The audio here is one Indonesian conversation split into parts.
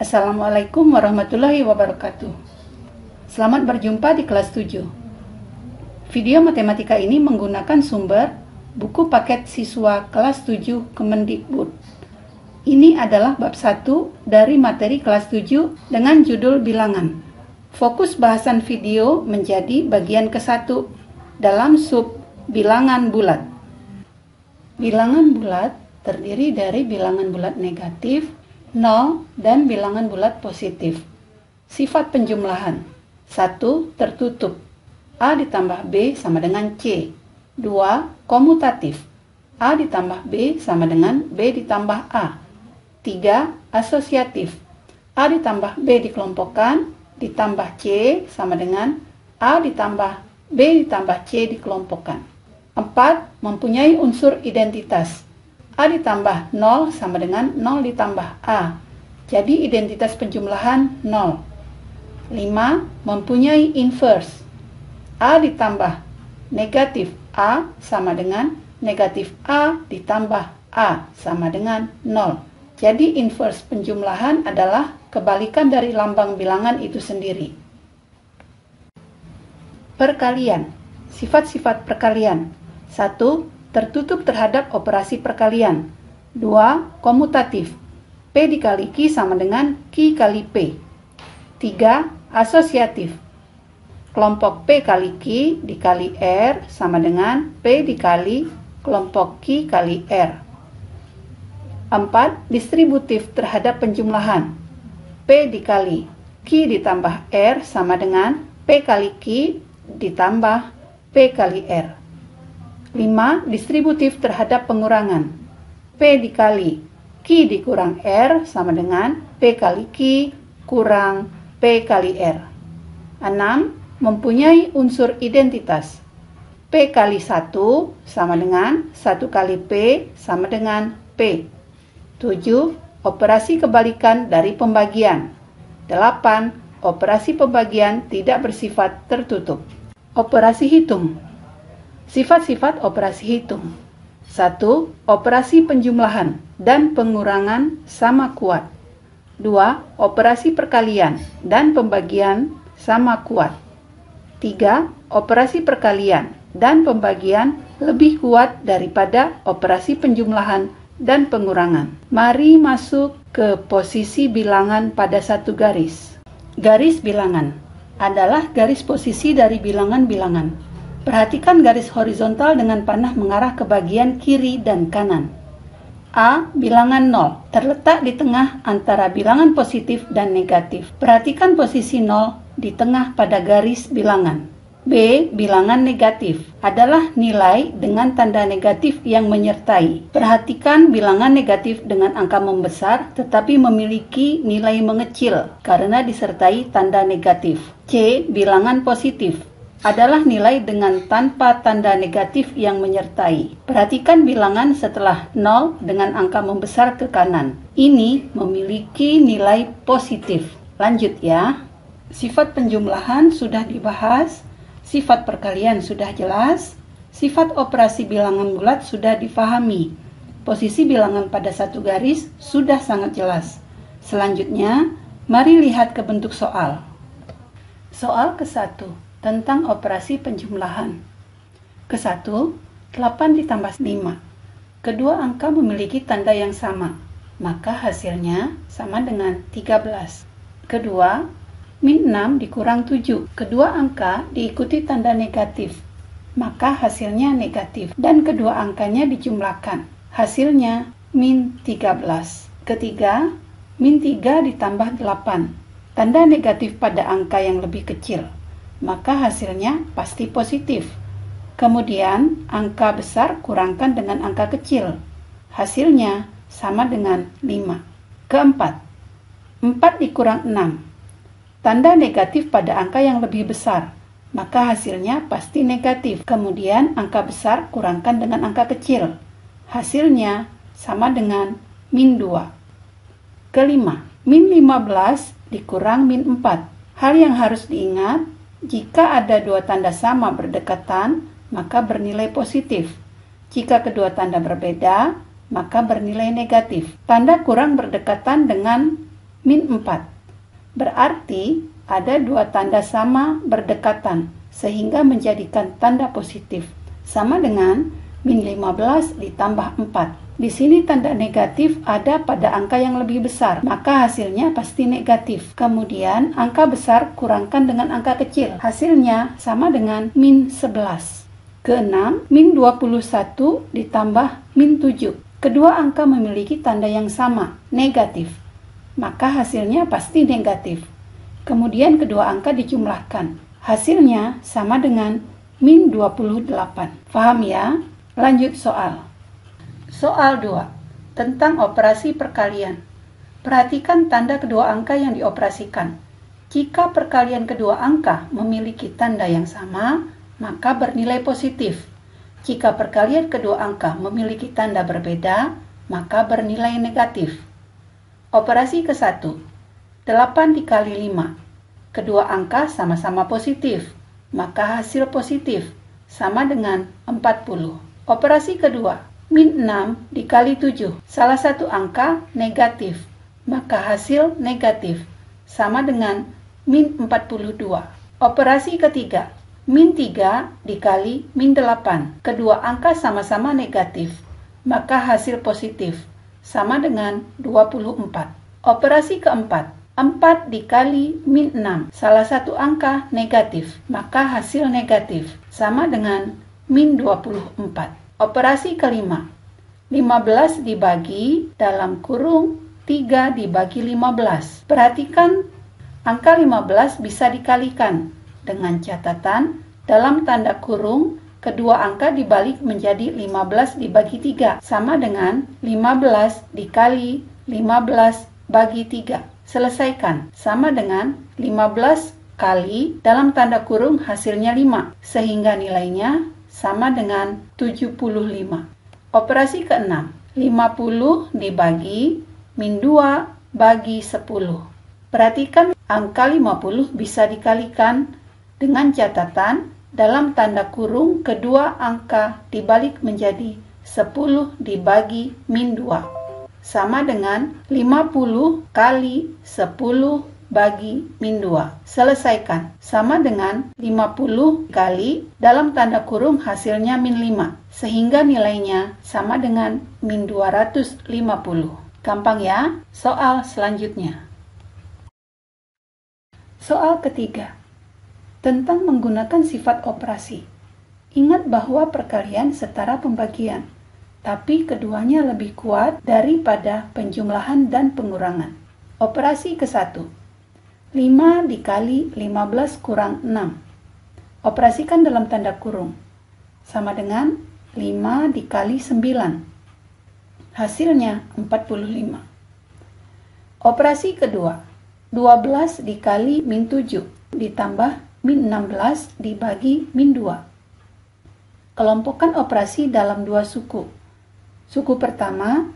Assalamualaikum warahmatullahi wabarakatuh. Selamat berjumpa di kelas 7. Video matematika ini menggunakan sumber buku paket siswa kelas 7 Kemendikbud. Ini adalah bab 1 dari materi kelas 7 dengan judul bilangan. Fokus bahasan video menjadi bagian ke-1 dalam sub bilangan bulat. Bilangan bulat terdiri dari bilangan bulat negatif, 0, dan bilangan bulat positif. Sifat penjumlahan. 1. Tertutup. A ditambah B sama dengan C. 2. Komutatif. A ditambah B sama dengan B ditambah A. 3. Asosiatif. A ditambah B dikelompokkan ditambah C sama dengan A ditambah B ditambah C dikelompokkan. 4. Mempunyai unsur identitas. A ditambah 0 sama dengan 0 ditambah A. Jadi identitas penjumlahan 0. 5. Mempunyai inverse. A ditambah negatif A sama dengan negatif A ditambah A sama dengan 0. Jadi inverse penjumlahan adalah kebalikan dari lambang bilangan itu sendiri. Perkalian. Sifat-sifat perkalian. 1. Tertutup terhadap operasi perkalian. 2. Komutatif. P dikali Q sama dengan Q kali P. 3. Asosiatif. Kelompok P kali Q dikali R sama dengan P dikali kelompok Q kali R. 4. Distributif terhadap penjumlahan. P dikali Q ditambah R sama dengan P kali Q ditambah P kali R. 5. Distributif terhadap pengurangan. P dikali Q dikurang R sama dengan P kali Q kurang P kali R. 6. Mempunyai unsur identitas. P kali 1 sama dengan 1 kali P sama dengan P. 7. Operasi kebalikan dari pembagian. 8. Operasi pembagian tidak bersifat tertutup. Operasi hitung. Sifat-sifat operasi hitung. 1. Operasi penjumlahan dan pengurangan sama kuat. 2. Operasi perkalian dan pembagian sama kuat. 3. Operasi perkalian dan pembagian lebih kuat daripada operasi penjumlahan dan pengurangan. Mari masuk ke posisi bilangan pada satu garis. Garis bilangan adalah garis posisi dari bilangan-bilangan. Perhatikan garis horizontal dengan panah mengarah ke bagian kiri dan kanan. A. Bilangan 0 terletak di tengah antara bilangan positif dan negatif. Perhatikan posisi 0 di tengah pada garis bilangan. B. Bilangan negatif adalah nilai dengan tanda negatif yang menyertai. Perhatikan bilangan negatif dengan angka membesar tetapi memiliki nilai mengecil karena disertai tanda negatif. C. Bilangan positif adalah nilai dengan tanpa tanda negatif yang menyertai. Perhatikan bilangan setelah 0 dengan angka membesar ke kanan. Ini memiliki nilai positif. Lanjut ya. Sifat penjumlahan sudah dibahas, sifat perkalian sudah jelas, sifat operasi bilangan bulat sudah difahami. Posisi bilangan pada satu garis sudah sangat jelas. Selanjutnya, mari lihat ke bentuk soal. Soal ke-1. Tentang operasi penjumlahan. Ke-1, 8 ditambah 5. Kedua angka memiliki tanda yang sama, maka hasilnya sama dengan 13. Kedua, min 6 dikurang 7. Kedua angka diikuti tanda negatif, maka hasilnya negatif. Dan kedua angkanya dijumlahkan, hasilnya min 13. Ketiga, min 3 ditambah 8. Tanda negatif pada angka yang lebih kecil, maka hasilnya pasti positif. Kemudian, angka besar kurangkan dengan angka kecil. Hasilnya sama dengan 5. Keempat, 4 dikurang 6. Tanda negatif pada angka yang lebih besar, maka hasilnya pasti negatif. Kemudian, angka besar kurangkan dengan angka kecil. Hasilnya sama dengan min 2. Kelima, min 15 dikurang min 4. Hal yang harus diingat, jika ada dua tanda sama berdekatan, maka bernilai positif. Jika kedua tanda berbeda, maka bernilai negatif. Tanda kurang berdekatan dengan min 4. Berarti ada dua tanda sama berdekatan, sehingga menjadikan tanda positif. Sama dengan min 15 ditambah 4. Di sini tanda negatif ada pada angka yang lebih besar, maka hasilnya pasti negatif. Kemudian angka besar kurangkan dengan angka kecil, hasilnya sama dengan min 11. Keenam, min 21 ditambah min 7. Kedua angka memiliki tanda yang sama, negatif, maka hasilnya pasti negatif. Kemudian kedua angka dijumlahkan, hasilnya sama dengan min 28. Paham ya? Lanjut soal. Soal 2. Tentang operasi perkalian. Perhatikan tanda kedua angka yang dioperasikan. Jika perkalian kedua angka memiliki tanda yang sama, maka bernilai positif. Jika perkalian kedua angka memiliki tanda berbeda, maka bernilai negatif. Operasi ke-1. 8 dikali 5. Kedua angka sama-sama positif, maka hasil positif sama dengan 40. Operasi kedua. Min 6 dikali 7. Salah satu angka negatif, maka hasil negatif sama dengan min 42. Operasi ketiga. Min 3 dikali min 8. Kedua angka sama-sama negatif, maka hasil positif sama dengan 24. Operasi keempat. 4 dikali min 6. Salah satu angka negatif, maka hasil negatif sama dengan min 24. Operasi kelima. 15 dibagi dalam kurung 3 dibagi 15. Perhatikan angka 15 bisa dikalikan dengan catatan dalam tanda kurung kedua angka dibalik menjadi 15 dibagi 3 sama dengan 15 dikali 15 bagi 3. Selesaikan, sama dengan 15 kali dalam tanda kurung hasilnya 5, sehingga nilainya sama dengan 75. Operasi ke-6. 50 dibagi min 2 bagi 10. Perhatikan angka 50 bisa dikalikan dengan catatan dalam tanda kurung kedua angka dibalik menjadi 10 dibagi min 2. Sama dengan 50 kali 10 bagi min 2. Selesaikan. Sama dengan 50 kali dalam tanda kurung hasilnya min 5. Sehingga nilainya sama dengan min 250. Gampang ya? Soal selanjutnya. Soal ketiga. Tentang menggunakan sifat operasi. Ingat bahwa perkalian setara pembagian, tapi keduanya lebih kuat daripada penjumlahan dan pengurangan. Operasi ke-1. 5 dikali 15 kurang 6. Operasikan dalam tanda kurung. Sama dengan 5 dikali 9. Hasilnya 45. Operasi kedua. 12 dikali min 7 ditambah min 16 dibagi min 2. Kelompokkan operasi dalam dua suku. Suku pertama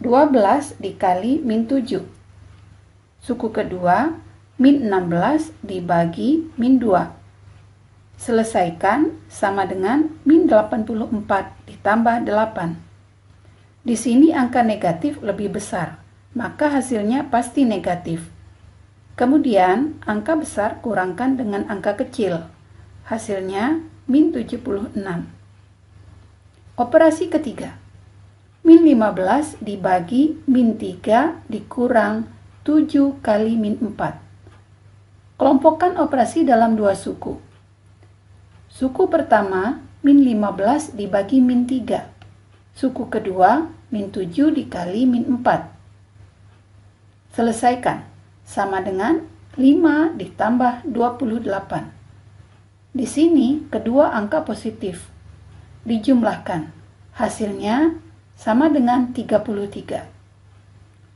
12 dikali min 7. Suku kedua min 16 dibagi min 2. Selesaikan, sama dengan min 84 ditambah 8. Di sini angka negatif lebih besar, maka hasilnya pasti negatif. Kemudian angka besar kurangkan dengan angka kecil, hasilnya min 76. Operasi ketiga. Min 15 dibagi min 3 dikurang 7 kali min 4. Kelompokkan operasi dalam dua suku. Suku pertama, min 15 dibagi min 3. Suku kedua, min 7 dikali min 4. Selesaikan, sama dengan 5 ditambah 28. Di sini kedua angka positif. Dijumlahkan, hasilnya sama dengan 33.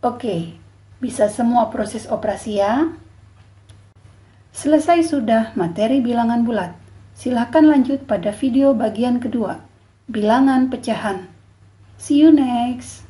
Oke, bisa semua proses operasi ya? Selesai sudah materi bilangan bulat. Silakan lanjut pada video bagian kedua, bilangan pecahan. See you next!